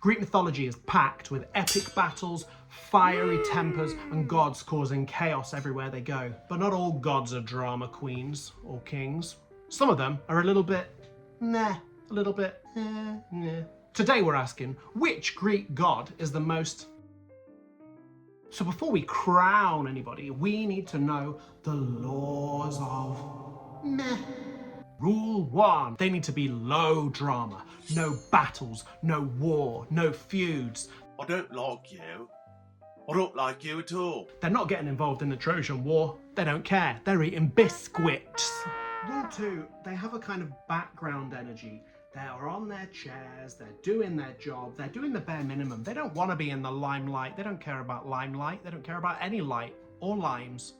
Greek mythology is packed with epic battles, fiery tempers, and gods causing chaos everywhere they go. But not all gods are drama queens or kings. Some of them are a little bit meh, a little bit meh. Today we're asking, which Greek god is the most... So before we crown anybody, we need to know the laws of meh. Rule 1, they need to be low drama. No battles, no war, no feuds. I don't like you. I don't like you at all. They're not getting involved in the Trojan War. They don't care. They're eating biscuits. Rule 2, they have a kind of background energy. They're on their chairs, they're doing their job, they're doing the bare minimum. They don't want to be in the limelight. They don't care about limelight. They don't care about any light or limes.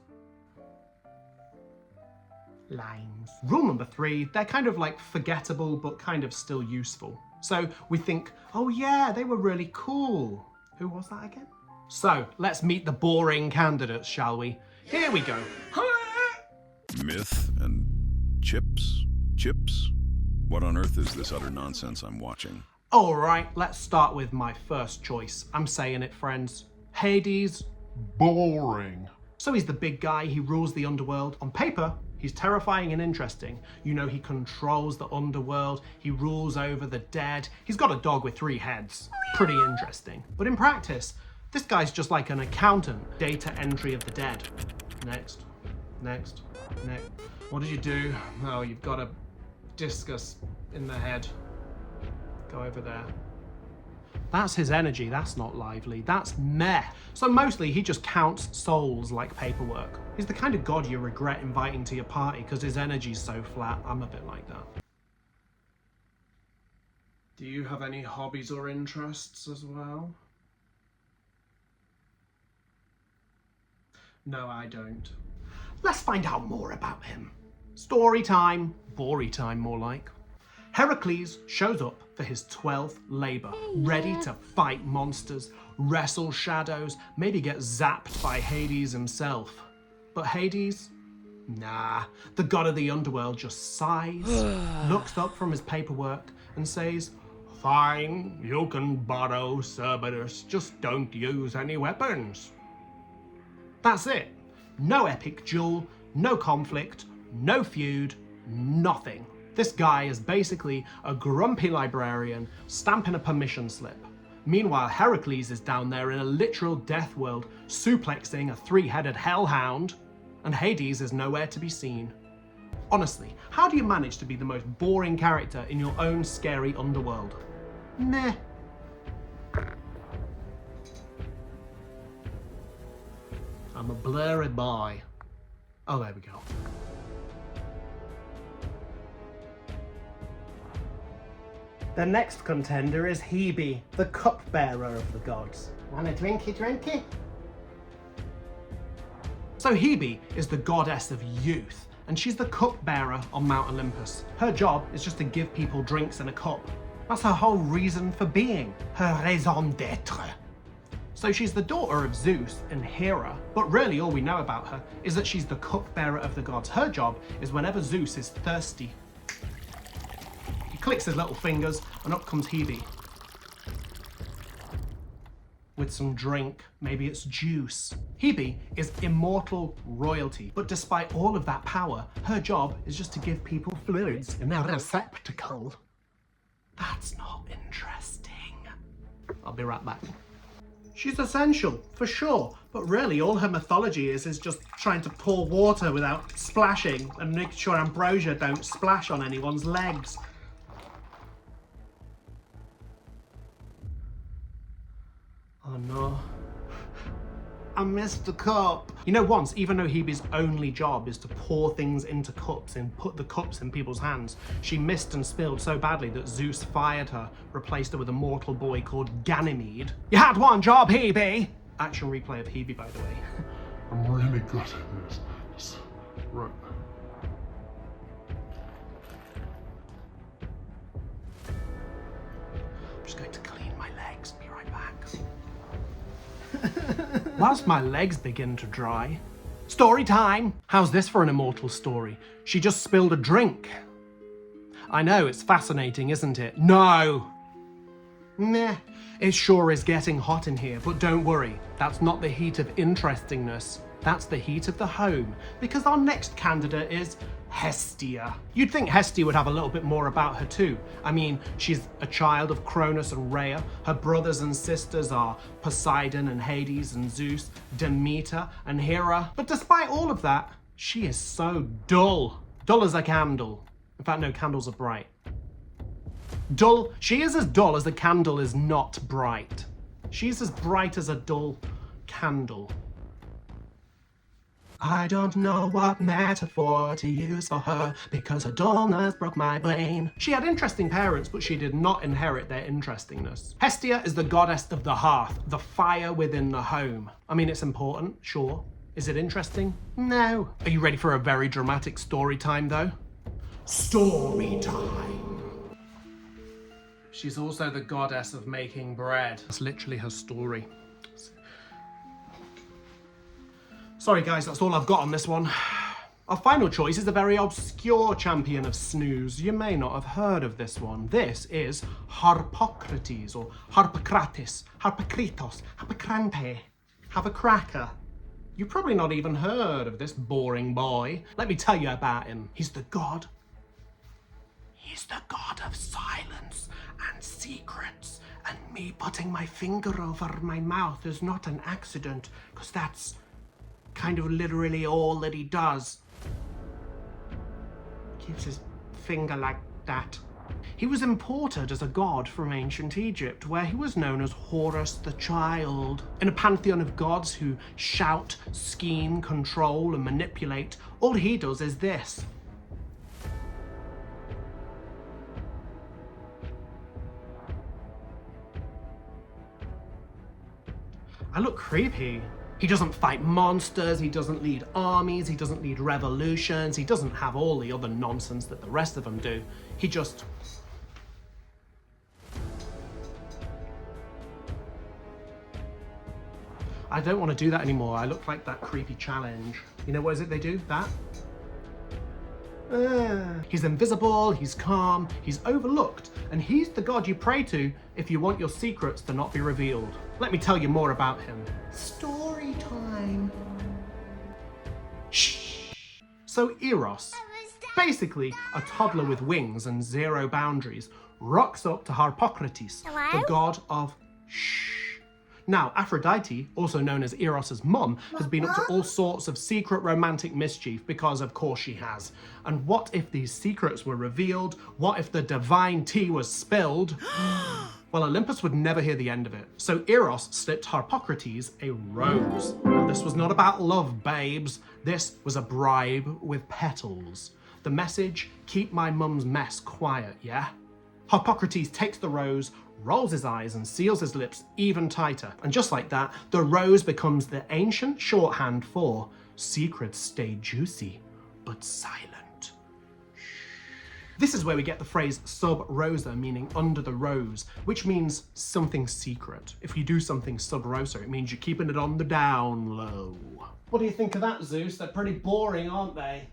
Limes. Rule number 3, they're kind of like forgettable but kind of still useful. So we think, oh yeah, they were really cool. Who was that again? So let's meet the boring candidates, shall we? Here we go. Myth and chips? Chips? What on earth is this utter nonsense I'm watching? All right, let's start with my first choice. I'm saying it, friends. Hades. Boring. So he's the big guy, he rules the underworld. On paper, he's terrifying and interesting. You know, he controls the underworld, he rules over the dead. He's got a dog with 3 heads. Pretty interesting. But in practice, this guy's just like an accountant. Data entry of the dead. Next, next, next. What did you do? Oh, you've got a discus in the head. Go over there. That's his energy, that's not lively, that's meh. So mostly he just counts souls like paperwork. He's the kind of god you regret inviting to your party because his energy's so flat. I'm a bit like that. Do you have any hobbies or interests as well? No, I don't. Let's find out more about him. Story time, bory time more like. Heracles shows up for his 12th labour, ready to fight monsters, wrestle shadows, maybe get zapped by Hades himself. But Hades? Nah, the god of the underworld just sighs, looks up from his paperwork and says, "Fine, you can borrow Cerberus, just don't use any weapons." That's it. No epic duel, no conflict, no feud, nothing. This guy is basically a grumpy librarian stamping a permission slip. Meanwhile, Heracles is down there in a literal death world, suplexing a 3-headed hellhound, and Hades is nowhere to be seen. Honestly, how do you manage to be the most boring character in your own scary underworld? Meh. I'm a blurry boy. Oh, there we go. The next contender is Hebe, the cupbearer of the gods. Want a drinky? So Hebe is the goddess of youth, and she's the cupbearer on Mount Olympus. Her job is just to give people drinks in a cup. That's her whole reason for being, her raison d'être. So she's the daughter of Zeus and Hera, but really all we know about her is that she's the cupbearer of the gods. Her job is whenever Zeus is thirsty, he clicks his little fingers and up comes Hebe with some drink. Maybe it's juice. Hebe is immortal royalty, but despite all of that power, her job is just to give people fluids in their receptacle. That's not interesting. I'll be right back. She's essential, for sure, but really all her mythology is just trying to pour water without splashing and make sure ambrosia don't splash on anyone's legs. Oh no. I missed the cup. You know, once, even though Hebe's only job is to pour things into cups and put the cups in people's hands, she missed and spilled so badly that Zeus fired her, replaced her with a mortal boy called Ganymede. You had one job, Hebe! Action replay of Hebe, by the way. I'm really good at this. Just right. I'm just going to clean my legs. Be right back. Whilst my legs begin to dry. Story time! How's this for an immortal story? She just spilled a drink. I know, it's fascinating, isn't it? No! Meh. It sure is getting hot in here, but don't worry, that's not the heat of interestingness. That's the heat of the home, because our next candidate is Hestia. You'd think Hestia would have a little bit more about her too. I mean, she's a child of Cronus and Rhea. Her brothers and sisters are Poseidon and Hades and Zeus, Demeter and Hera. But despite all of that, she is so dull. Dull as a candle. In fact, no, candles are bright. Dull. She is as dull as a candle is not bright. She's as bright as a dull candle. I don't know what metaphor to use for her because her dullness broke my brain. She had interesting parents, but she did not inherit their interestingness. Hestia is the goddess of the hearth, the fire within the home. I mean, it's important, sure. Is it interesting? No. Are you ready for a very dramatic story time, though? Story time. She's also the goddess of making bread. That's literally her story. Sorry guys, that's all I've got on this one. Our final choice is a very obscure champion of snooze. You may not have heard of this one. This is Harpocrates, or Harpocrates, Harpokritos, Harpocrampe. Have a cracker. You've probably not even heard of this boring boy. Let me tell you about him. He's the god. He's the god of silence and secrets. And me putting my finger over my mouth is not an accident, because that's kind of literally all that he does. Keeps his finger like that. He was imported as a god from ancient Egypt, where he was known as Horus the Child. In a pantheon of gods who shout, scheme, control, and manipulate, all he does is this. I look creepy. He doesn't fight monsters, he doesn't lead armies, he doesn't lead revolutions, he doesn't have all the other nonsense that the rest of them do. He just... I don't want to do that anymore. I look like that creepy challenge. You know what is it they do? That? He's invisible, he's calm, he's overlooked, and he's the god you pray to if you want your secrets to not be revealed. Let me tell you more about him. Story time. Shh. So Eros, basically a toddler with wings and zero boundaries, rocks up to Harpocrates, the god of shh. Now, Aphrodite, also known as Eros' mum, has been up to all sorts of secret romantic mischief because of course she has. And what if these secrets were revealed? What if the divine tea was spilled? Well, Olympus would never hear the end of it. So Eros slipped Harpocrates a rose. Now, this was not about love, babes. This was a bribe with petals. The message, keep my mum's mess quiet, yeah? Harpocrates takes the rose, rolls his eyes and seals his lips even tighter. And just like that, the rose becomes the ancient shorthand for secrets stay juicy, but silent. This is where we get the phrase sub rosa, meaning under the rose, which means something secret. If you do something sub rosa, it means you're keeping it on the down low. What do you think of that, Zeus? They're pretty boring, aren't they?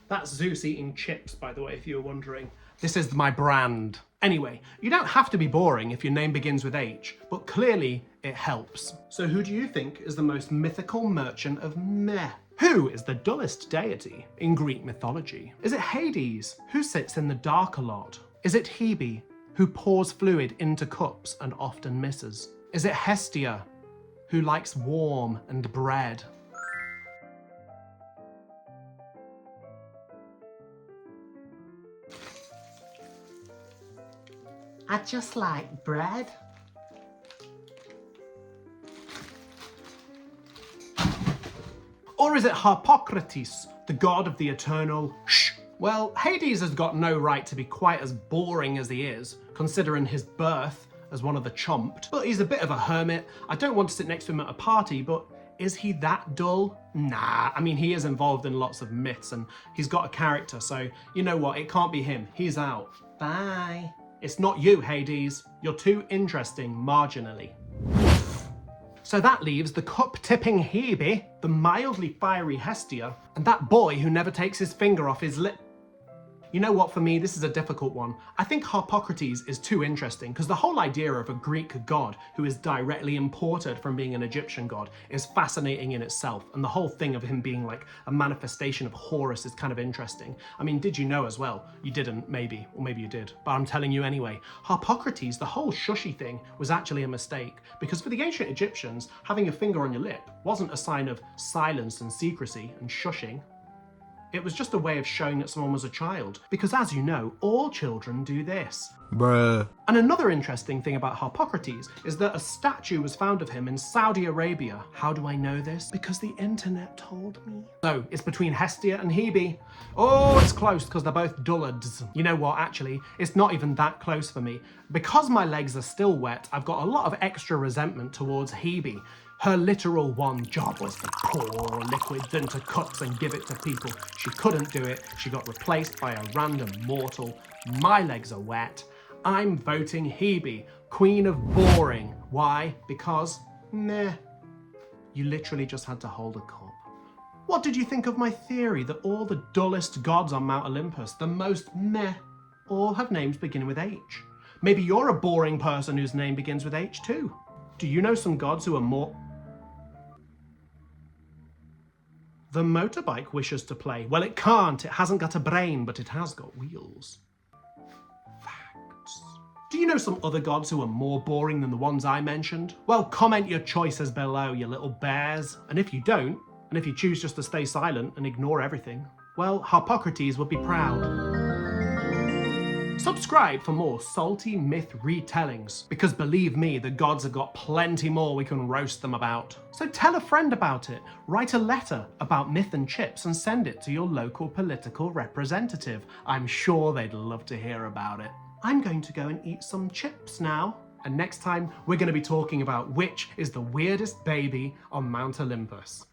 That's Zeus eating chips, by the way, if you were wondering. This is my brand. Anyway, you don't have to be boring if your name begins with H, but clearly it helps. So who do you think is the most mythical merchant of meh? Who is the dullest deity in Greek mythology? Is it Hades, who sits in the dark a lot? Is it Hebe, who pours fluid into cups and often misses? Is it Hestia, who likes warm and bread? I just like bread. Or is it Harpocrates, the god of the eternal shh? Well, Hades has got no right to be quite as boring as he is, considering his birth as one of the chomped. But he's a bit of a hermit. I don't want to sit next to him at a party, but is he that dull? Nah, I mean, he is involved in lots of myths and he's got a character, so you know what, it can't be him. He's out. Bye. It's not you, Hades. You're too interesting marginally. So that leaves the cup-tipping Hebe, the mildly fiery Hestia, and that boy who never takes his finger off his lip. You know what, for me, this is a difficult one. I think Harpocrates is too interesting because the whole idea of a Greek god who is directly imported from being an Egyptian god is fascinating in itself, and the whole thing of him being like a manifestation of Horus is kind of interesting. I mean, did you know as well? You didn't, maybe, or maybe you did, but I'm telling you anyway. Harpocrates, the whole shushy thing, was actually a mistake, because for the ancient Egyptians, having a finger on your lip wasn't a sign of silence and secrecy and shushing. It was just a way of showing that someone was a child, because as you know, all children do this. Bruh. And another interesting thing about Harpocrates is that a statue was found of him in Saudi Arabia. How do I know this? Because the internet told me. So, it's between Hestia and Hebe. Oh, it's close, because they're both dullards. You know what, actually, it's not even that close for me. Because my legs are still wet, I've got a lot of extra resentment towards Hebe. Her literal one job was to pour liquids into cups and give it to people. She couldn't do it. She got replaced by a random mortal. My legs are wet. I'm voting Hebe, Queen of Boring. Why? Because, meh. You literally just had to hold a cup. What did you think of my theory that all the dullest gods on Mount Olympus, the most meh, all have names beginning with H? Maybe you're a boring person whose name begins with H too. Do you know some gods who are more... The motorbike wishes to play. Well, it can't. It hasn't got a brain, but it has got wheels. Facts. Do you know some other gods who are more boring than the ones I mentioned? Well, comment your choices below, you little bears. And if you don't, and if you choose just to stay silent and ignore everything, well, Harpocrates would be proud. Subscribe for more salty myth retellings, because believe me, the gods have got plenty more we can roast them about. So tell a friend about it, write a letter about myth and chips and send it to your local political representative. I'm sure they'd love to hear about it. I'm going to go and eat some chips now. And next time, we're going to be talking about which is the weirdest baby on Mount Olympus.